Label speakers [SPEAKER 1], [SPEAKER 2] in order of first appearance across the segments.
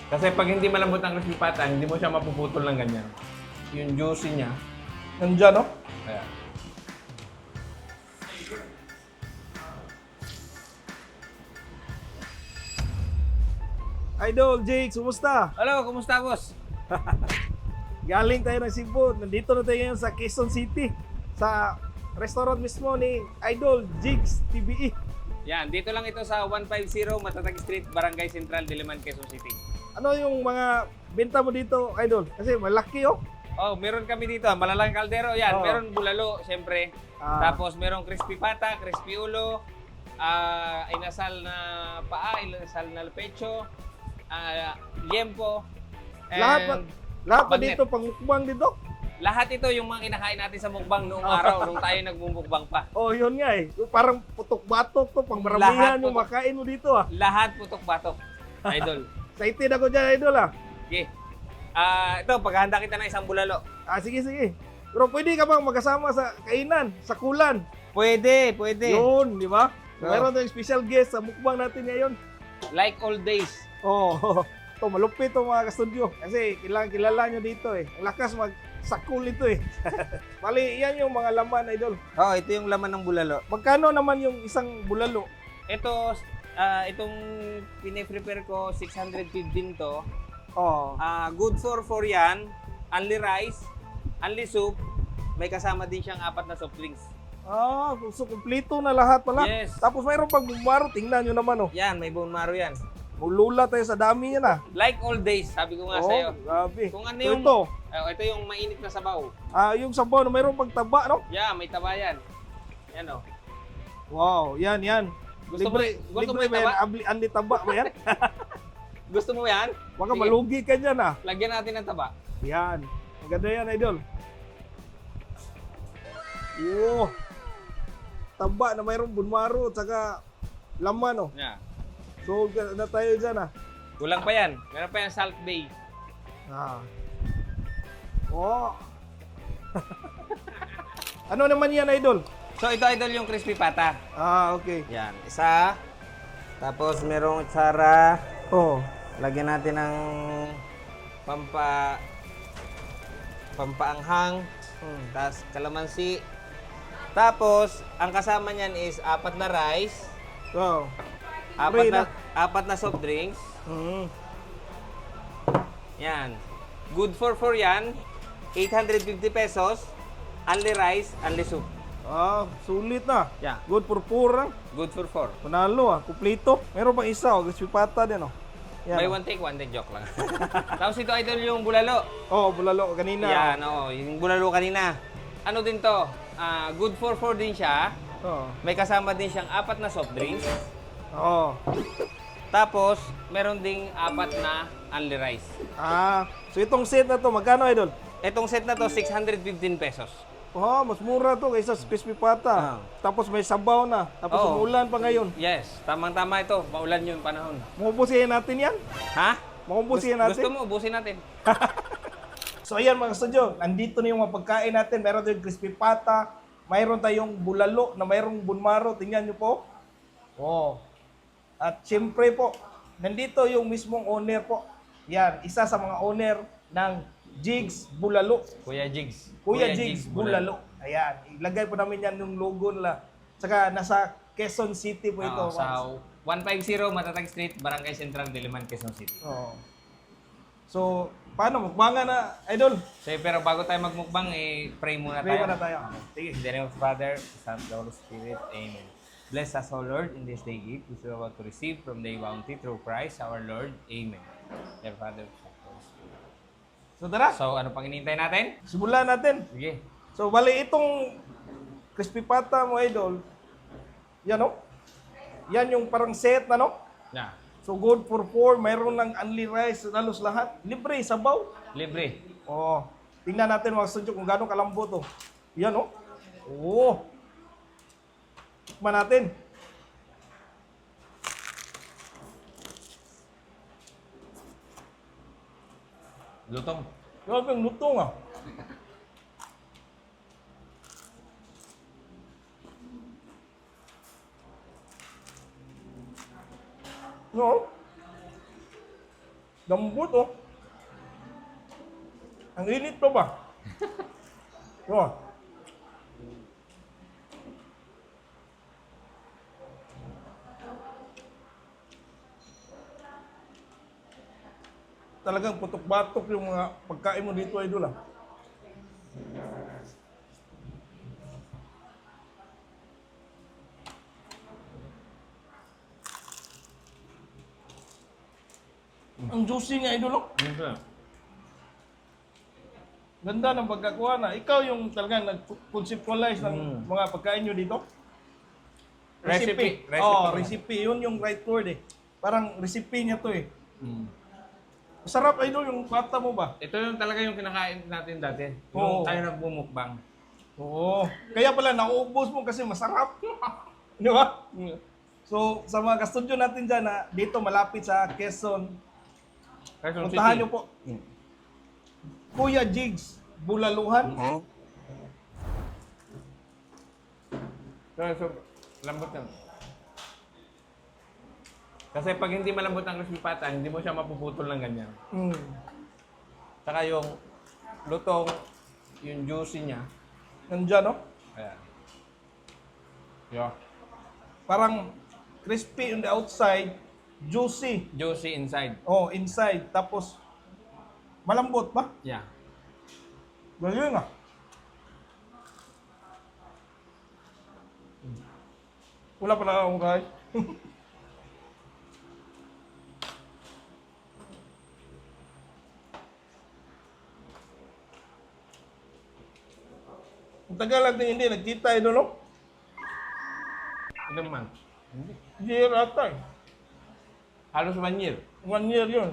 [SPEAKER 1] Kasi pag hindi malambot ang crispy pata, hindi mo siya mapuputol ng ganyan. Yung juicy niya.
[SPEAKER 2] Nandiyan, no?
[SPEAKER 1] Kaya.
[SPEAKER 2] Idol, Jake, kumusta?
[SPEAKER 1] Hello, kumusta boss?
[SPEAKER 2] Galing tayo ng Cebu. Nandito na tayo ngayon sa Quezon City. Sa restaurant mismo ni Idol, Jigs TBE.
[SPEAKER 1] Yan, dito lang ito sa 150 Matatag Street, Barangay Central, Diliman, Quezon City.
[SPEAKER 2] Ano yung mga benta mo dito, Idol? Kasi malaki, oh.
[SPEAKER 1] Oh, meron kami dito, malalang kaldero. Yan,
[SPEAKER 2] Oo.
[SPEAKER 1] meron bulalo, siyempre.
[SPEAKER 2] Ah.
[SPEAKER 1] Tapos merong crispy pata, crispy ulo, inasal na paa, inasal na pecho, liempo.
[SPEAKER 2] Lahat pa
[SPEAKER 1] bagnet.
[SPEAKER 2] dito, pangmukbang dito.
[SPEAKER 1] Lahat ito yung mga kinakain natin sa mukbang noong araw, nung tayo nagmumukbang pa.
[SPEAKER 2] Oh, yun nga eh. Parang putok-batok to, pang maramihan
[SPEAKER 1] Lahat
[SPEAKER 2] yung
[SPEAKER 1] putok.
[SPEAKER 2] makain mo dito, ah.
[SPEAKER 1] Lahat putok-batok, idol.
[SPEAKER 2] Excited ako dyan, Idol, ah.
[SPEAKER 1] Okay. Ito, paghahanda kita ng isang bulalo.
[SPEAKER 2] Sige, sige. Pero pwede ka bang magkasama sa kainan, sa kulan?
[SPEAKER 1] Pwede, pwede.
[SPEAKER 2] Yun, di ba?
[SPEAKER 1] Oo.
[SPEAKER 2] Meron tayong special guest sa mukbang natin ngayon.
[SPEAKER 1] Like all days.
[SPEAKER 2] Oh, to malupit to mga kastudyo. Kasi kilala nyo dito eh. Ang lakas magsakul ito eh. Bali, yan yung mga laman, Idol.
[SPEAKER 1] Oh, ito yung laman ng bulalo.
[SPEAKER 2] Magkano naman yung isang bulalo?
[SPEAKER 1] Ito, itong piniprepare ko, 615 to.
[SPEAKER 2] Oh,
[SPEAKER 1] Good for 4 yan. Only rice, only soup. May kasama din siyang 4 na soft drinks.
[SPEAKER 2] so kumplito na lahat pala.
[SPEAKER 1] Yes.
[SPEAKER 2] Tapos mayroon pang bumaro, tingnan nyo naman oh.
[SPEAKER 1] Yan, may bone marrow yan.
[SPEAKER 2] Mulula tayo sa dami yan ah.
[SPEAKER 1] Like all days, sabi ko nga sa'yo.
[SPEAKER 2] Grabe.
[SPEAKER 1] Kung ano
[SPEAKER 2] So,
[SPEAKER 1] yung,
[SPEAKER 2] ito,
[SPEAKER 1] ito yung mainit na sabaw.
[SPEAKER 2] yung sabaw na mayroon pang taba, no?
[SPEAKER 1] Yeah, may taba yan. Yan o.
[SPEAKER 2] Wow, yan, yan.
[SPEAKER 1] Gusto mo
[SPEAKER 2] libre
[SPEAKER 1] yung
[SPEAKER 2] ba yan?
[SPEAKER 1] taba?
[SPEAKER 2] Anli taba ba yan?
[SPEAKER 1] Gusto mo yan?
[SPEAKER 2] Baka
[SPEAKER 1] Sige.
[SPEAKER 2] malugi ka dyan ah.
[SPEAKER 1] Lagyan natin ng taba.
[SPEAKER 2] Yan. Maganda yan, Idol. Wow. Taba na mayroong bunmaro at saka laman, oh.
[SPEAKER 1] Yeah.
[SPEAKER 2] So, na tayo dyan, ah.
[SPEAKER 1] Kulang pa yan. Meron pa yan Salt Bay.
[SPEAKER 2] Ah. Oh. Ano naman yan, Idol?
[SPEAKER 1] So ito idol yung crispy pata.
[SPEAKER 2] Okay.
[SPEAKER 1] Yan, isa. Tapos merong tsara.
[SPEAKER 2] Oh.
[SPEAKER 1] Lagyan natin ng pampaanghang. Tapos kalamansi. Tapos ang kasama niyan is 4 na rice,
[SPEAKER 2] Wow.
[SPEAKER 1] 4 na soft drinks.
[SPEAKER 2] Mm.
[SPEAKER 1] Yan. Good for 4 yan. 850 pesos. Only rice, only soup.
[SPEAKER 2] Sulit na.
[SPEAKER 1] Yeah.
[SPEAKER 2] Good for purang.
[SPEAKER 1] Good for 4.
[SPEAKER 2] Panalo, ah. Kuplito. Meron pang isa, oh. Crispy pata din, oh. Yan,
[SPEAKER 1] May
[SPEAKER 2] oh.
[SPEAKER 1] one take, joke lang. Tapos ito idol yung bulalo.
[SPEAKER 2] Oh, bulalo kanina.
[SPEAKER 1] Yan, oo. Yung bulalo kanina. Ano din to? Good for 4 din siya.
[SPEAKER 2] Oh.
[SPEAKER 1] May kasama din siyang 4 na soft drinks.
[SPEAKER 2] Oh.
[SPEAKER 1] Tapos, meron ding 4 na only rice.
[SPEAKER 2] So itong set na to, magkano, Idol?
[SPEAKER 1] Etong set na to, 615 pesos.
[SPEAKER 2] Oh, mas mura to kaysa sa crispy pata. Tapos may sabaw na. Tapos
[SPEAKER 1] Oo.
[SPEAKER 2] umulan pa ngayon.
[SPEAKER 1] Yes, tamang-tama ito. Maulan yung panahon.
[SPEAKER 2] Maubusin natin yan.
[SPEAKER 1] Ha?
[SPEAKER 2] Maubusin natin.
[SPEAKER 1] Gusto mo, ubusin natin.
[SPEAKER 2] So ayan mga studio, nandito na yung mga pagkain natin. Meron tayong crispy pata. Mayroon tayong bulalo na mayroong bunmaro. Tingnan nyo po. Oh. At syempre po, nandito yung mismong owner po. Yan, isa sa mga owner ng Jigs Bulalo.
[SPEAKER 1] Kuya Jigs.
[SPEAKER 2] Kuya Jigs Bulalo. Ayan, ilagay po namin yan yung logo nila. Tsaka nasa Quezon City po ito.
[SPEAKER 1] Sa 150 Matatag Street, Barangay Central, Diliman, Quezon City.
[SPEAKER 2] Oo. So, paano? Mukbanga na, Idol?
[SPEAKER 1] So, pero bago tayo magmukbang, pray muna
[SPEAKER 2] Pray
[SPEAKER 1] tayo.
[SPEAKER 2] muna tayo. Sige.
[SPEAKER 1] In the name of the Father, the Son, the Holy Spirit. Amen. Bless us, O Lord, in this day gift, which we are about to receive from thy bounty through Christ our Lord. Amen. Dear Father, Son, Holy Spirit.
[SPEAKER 2] So, tara.
[SPEAKER 1] So, ano pang hinihintay natin?
[SPEAKER 2] Simulan natin.
[SPEAKER 1] Sige.
[SPEAKER 2] So, bali itong crispy pata mo, Idol. Yan, no? Yan yung parang set na, no?
[SPEAKER 1] Na.
[SPEAKER 2] So, good for 4. Mayroon ng only rice, halos lahat. Libre, sabaw.
[SPEAKER 1] Libre.
[SPEAKER 2] Oh, tingnan natin mga studio kung gaano kalambot to. Yan, no? Oh. Tikman natin.
[SPEAKER 1] Lutong.
[SPEAKER 2] Grabe ang lutong, ah. No? Lambot, oh. Ang init pa ba? Oh. Talagang putok-batok yung mga pagkain mo dito, idol, ah. Ang juicy niya, idol, oh. Ganda ng pagkakuha na. Ikaw yung talagang nag-conceptualize ng mga pagkain nyo dito?
[SPEAKER 1] Recipe.
[SPEAKER 2] Oh, recipe. Yun yung right word eh. Parang recipe niya to eh. Masarap, idol, yung pata mo ba?
[SPEAKER 1] Ito yung talaga yung kinakain natin dati.
[SPEAKER 2] Oo.
[SPEAKER 1] Yung tayo nagbumukbang.
[SPEAKER 2] Oo. Kaya pala, nauubos mo kasi masarap. Di ba? So, sa mga kastudyo natin dyan na dito malapit sa Quezon,
[SPEAKER 1] Quezon
[SPEAKER 2] puntahan
[SPEAKER 1] City.
[SPEAKER 2] nyo po. Kuya Jigs, Bulaluhan.
[SPEAKER 1] So, lambot yan. Kasi pag hindi malambot ang crispy pata, hindi mo siya mapuputol ng ganyan. Saka yung lutong, yung juicy niya.
[SPEAKER 2] Nandyan, no?
[SPEAKER 1] Ayan. Yeah.
[SPEAKER 2] Parang crispy on the outside, juicy.
[SPEAKER 1] Juicy inside.
[SPEAKER 2] Oh, inside. Tapos, malambot ba?
[SPEAKER 1] Yeah.
[SPEAKER 2] Galing ah. Wala pala akong kahit. Ang tagal natin hindi nagkita, idol, no?
[SPEAKER 1] Ilang month?
[SPEAKER 2] Year ata eh.
[SPEAKER 1] Halos 1 year.
[SPEAKER 2] 1 year yun.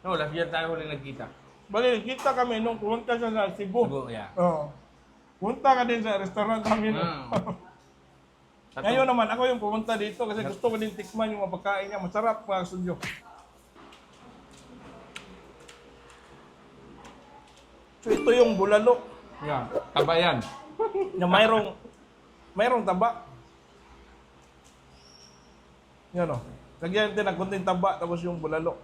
[SPEAKER 1] No, last year tayo huli nagkita.
[SPEAKER 2] Bali, nagkita kami nung pumunta siya sa Cebu.
[SPEAKER 1] Cebu, yeah.
[SPEAKER 2] Oo. Punta ka din sa restaurant namin. Ngayon naman, ako yung pumunta dito kasi gusto ko din tikman yung mga pagkain niya. Masarap mga studio. So ito yung bulalo
[SPEAKER 1] Yeah. Tabayan.
[SPEAKER 2] na mayroong taba. Yan o. Lagyan natin ng konting taba tapos yung bulalo.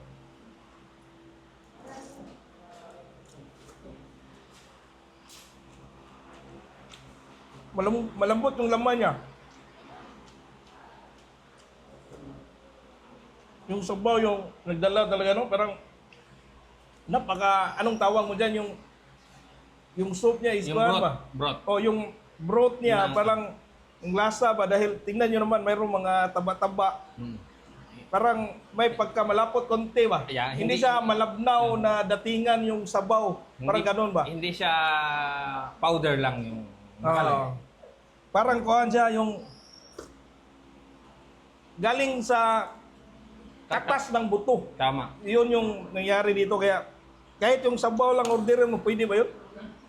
[SPEAKER 2] Malambot yung laman niya. Yung sabaw, yung nagdala talaga, no? Parang, anong tawag mo dyan? Yung soup niya is
[SPEAKER 1] Yung
[SPEAKER 2] ano
[SPEAKER 1] broth.
[SPEAKER 2] ba?
[SPEAKER 1] Broth.
[SPEAKER 2] O, yung broth niya,
[SPEAKER 1] Lasa.
[SPEAKER 2] parang, yung lasa ba? Dahil, tingnan nyo naman, mayroong mga taba-taba. Parang, may pagkamalapot konti ba?
[SPEAKER 1] Yeah,
[SPEAKER 2] hindi
[SPEAKER 1] hindi-
[SPEAKER 2] siya malabnaw na datingan yung sabaw. Parang ganun ba?
[SPEAKER 1] Hindi siya powder lang yung nakalagay.
[SPEAKER 2] Oo. Parang kuhan siya yung galing sa katas ng buto.
[SPEAKER 1] Tama.
[SPEAKER 2] Yun yung nangyari dito. Kaya kahit yung sabaw lang orderin mo, pwede ba yun?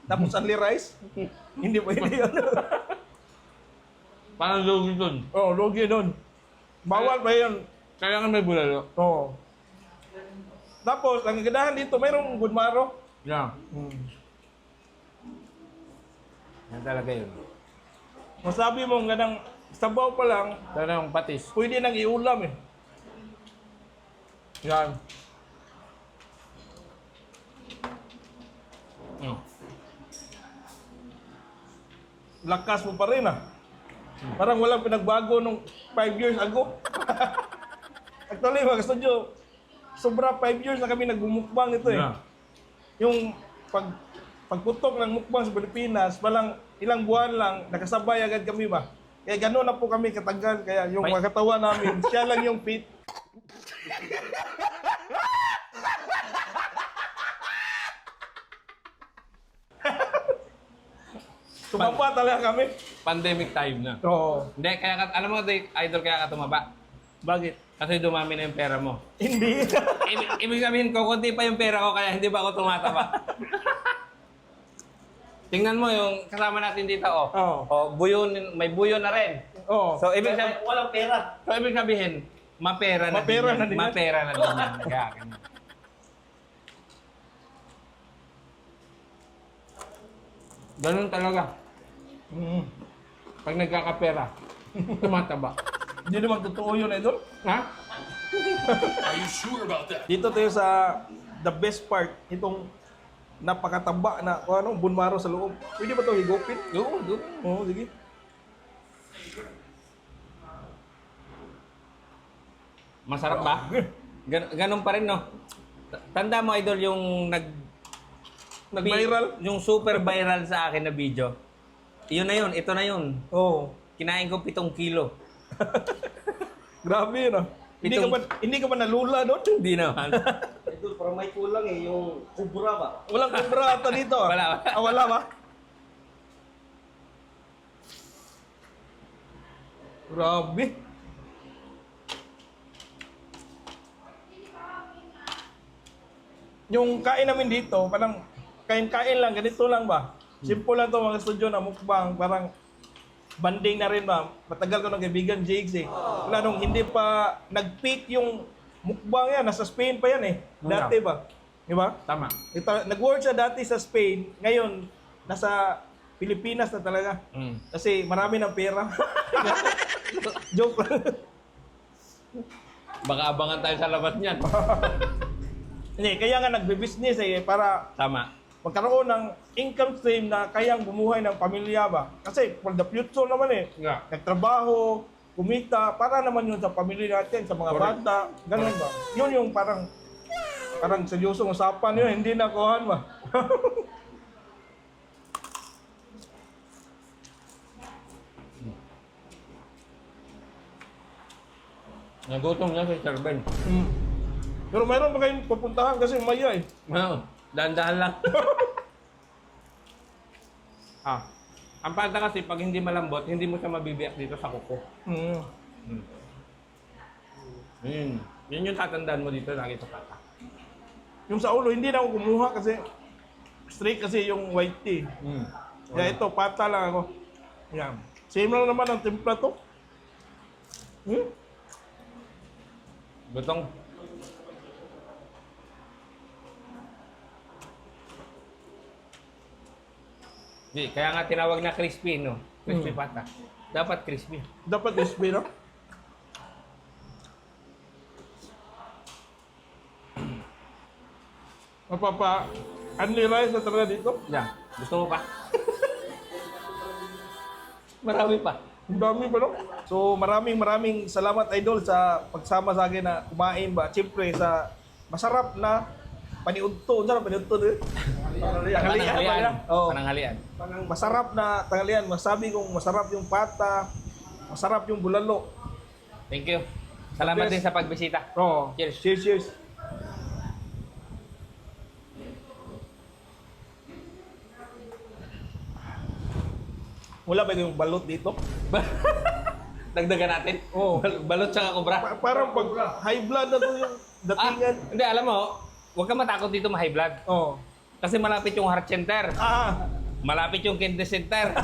[SPEAKER 2] Tapos only rice? Hindi pwede yun.
[SPEAKER 1] Parang lugi dun.
[SPEAKER 2] Oo, logi nun. Bawal ba yun?
[SPEAKER 1] Kaya nga may bulalo.
[SPEAKER 2] Oo. Tapos, ang ganahan dito, mayroong gudmaro.
[SPEAKER 1] Yeah. Yan talaga yun.
[SPEAKER 2] Masabi mo, ganang sabaw pa lang,
[SPEAKER 1] Talagang patis.
[SPEAKER 2] pwede nang iulam eh.
[SPEAKER 1] Yan.
[SPEAKER 2] Lakas mo pa rin ah. Parang walang pinagbago nung 5 years ago. Actually, mga studio, sobra 5 years na kami nagbumukbang ito eh.
[SPEAKER 1] Yeah.
[SPEAKER 2] Yung pagputok ng mukbang sa Pilipinas, palang ilang buwan lang, nakasabay agad kami ba? Kaya gano'n na po kami katagal, kaya yung mga katawan namin, siya lang yung fit. Tumapa talaga kami.
[SPEAKER 1] Pandemic time na.
[SPEAKER 2] Oo.
[SPEAKER 1] Hindi, kaya alam mo, idol, kaya ka tumaba.
[SPEAKER 2] Bakit?
[SPEAKER 1] Kasi dumami na yung pera mo.
[SPEAKER 2] Hindi.
[SPEAKER 1] Ibig sabihin ko, konti pa yung pera ko, kaya hindi ba ako tumataba. Tingnan mo yung kasama natin dito, oh.
[SPEAKER 2] Oo.
[SPEAKER 1] Oh, buyon, may buyon na rin.
[SPEAKER 2] Oo.
[SPEAKER 1] So, ibig sabihin,
[SPEAKER 2] Walang pera.
[SPEAKER 1] mapera na
[SPEAKER 2] Mapera
[SPEAKER 1] din yan.
[SPEAKER 2] na din yan.
[SPEAKER 1] Mapera na din yan. Kaya, ganyan. Ganun talaga. Pag nagkakapera, tumataba.
[SPEAKER 2] Hindi naman totoo yun, idol.
[SPEAKER 1] Ha?
[SPEAKER 3] Are you sure about that?
[SPEAKER 2] Dito tayo sa the best part, itong napakataba na kung ano, bunmaro sa loob. Pwede ba ito higupin?
[SPEAKER 1] Oo, doon.
[SPEAKER 2] Oo, sige.
[SPEAKER 1] Masarap ba? Ganon pa rin, no? Tanda mo, Idol, yung
[SPEAKER 2] Nag-viral?
[SPEAKER 1] Yung super viral sa akin na video. Yun na yun, ito na yun.
[SPEAKER 2] Oo.
[SPEAKER 1] Kinain ko 7 kilo.
[SPEAKER 2] Grabe yun ah. Hindi ka ba nalula doon?
[SPEAKER 1] Hindi naman.
[SPEAKER 4] Idol, parang may kulang eh, yung kubra ba?
[SPEAKER 2] Walang kubra ata dito ah.
[SPEAKER 1] Wala.
[SPEAKER 2] Ah, wala ba? Grabe. Yung kain namin dito, parang kain-kain lang, ganito lang ba? Simple lang to mga studio na mukbang, parang banding na rin ba? Matagal ko ng kaibigan, Jigs eh. Wala nung hindi pa nag-peak yung mukbang yan, nasa Spain pa yan eh. Dati ba? Di ba?
[SPEAKER 1] Tama.
[SPEAKER 2] Nag-work siya dati sa Spain, ngayon nasa Pilipinas na talaga.
[SPEAKER 1] Mm.
[SPEAKER 2] Kasi marami ng pera. Joke lang.
[SPEAKER 1] Baka abangan tayo sa labas niyan.
[SPEAKER 2] Hindi, kaya nga nagbe-business eh, para
[SPEAKER 1] Tama.
[SPEAKER 2] magkaroon ng income stream na kayang bumuhay ng pamilya ba? Kasi for the future naman eh,
[SPEAKER 1] Yeah.
[SPEAKER 2] nagtrabaho, kumita, para naman yun sa pamilya natin, sa mga
[SPEAKER 1] Correct.
[SPEAKER 2] bata, ganun ba? Yun yung parang seryosong usapan yun, hindi na kuhan ba?
[SPEAKER 1] Nagutom na si Sir Ben.
[SPEAKER 2] Hmm. Pero mayroon pa kayong pupuntahan kasi maya eh.
[SPEAKER 1] Oo. Dahan-dahan lang. Ang pata kasi pag hindi malambot, hindi mo siya mabibiyak dito sa kuko.
[SPEAKER 2] Hmm.
[SPEAKER 1] Yun yung tatandaan mo dito lagi sa pata.
[SPEAKER 2] Yung sa ulo, hindi na ako kumuha kasi straight kasi yung white tea. Kaya ito, pata lang ako. Yan. Same lang naman ang timpla to. Hmm?
[SPEAKER 1] Gutong. Di, kaya nga tinawag na crispy, no? Crispy pata. Dapat crispy.
[SPEAKER 2] Dapat crispy, no? Mapapa, only rice na talaga dito.
[SPEAKER 1] Yan. Gusto mo pa? Marami pa.
[SPEAKER 2] Ang dami pa, no? So, maraming salamat, Idol, sa pagsama sa akin na kumain ba. Siyempre, sa masarap na paniudto. Ano paniudto din?
[SPEAKER 1] Pananghalian.
[SPEAKER 2] Oo.
[SPEAKER 1] Pananghalian.
[SPEAKER 2] Masarap na tanghalian. Masabi kong masarap yung pata, masarap yung bulalo.
[SPEAKER 1] Thank you. Salamat
[SPEAKER 2] Yes.
[SPEAKER 1] din sa pagbisita.
[SPEAKER 2] Oo.
[SPEAKER 1] Cheers.
[SPEAKER 2] Cheers, cheers. Wala ba yung balot dito?
[SPEAKER 1] Dagdagan natin.
[SPEAKER 2] Oo.
[SPEAKER 1] Balot tsaka kubra.
[SPEAKER 2] Parang pag high blood na to yung datingan.
[SPEAKER 1] Hindi, alam mo, huwag ka matakot dito ma-high blood.
[SPEAKER 2] Oo.
[SPEAKER 1] Kasi malapit yung heart center. Malapit yung kidney center.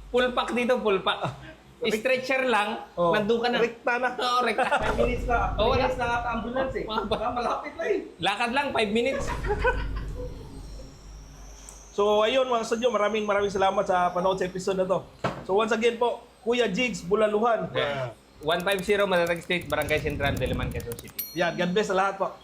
[SPEAKER 1] Full pack dito, full pack. Stretcher lang,
[SPEAKER 2] Oo.
[SPEAKER 1] nandun ka na.
[SPEAKER 2] Rekta na.
[SPEAKER 1] Oo, rekta.
[SPEAKER 4] 5 minutes na.
[SPEAKER 1] Oo, wala.
[SPEAKER 4] Minutes na nga ambulance eh. Baka malapit na eh.
[SPEAKER 1] Lakad lang, 5 minutes.
[SPEAKER 2] So ayun mga studio, maraming salamat sa panood sa episode na to. So once again po, Kuya Jigs, Bulaluhan.
[SPEAKER 1] 150 Matatag Street, Barangay Central, Diliman, Quezon City.
[SPEAKER 2] Yan, God bless sa lahat po.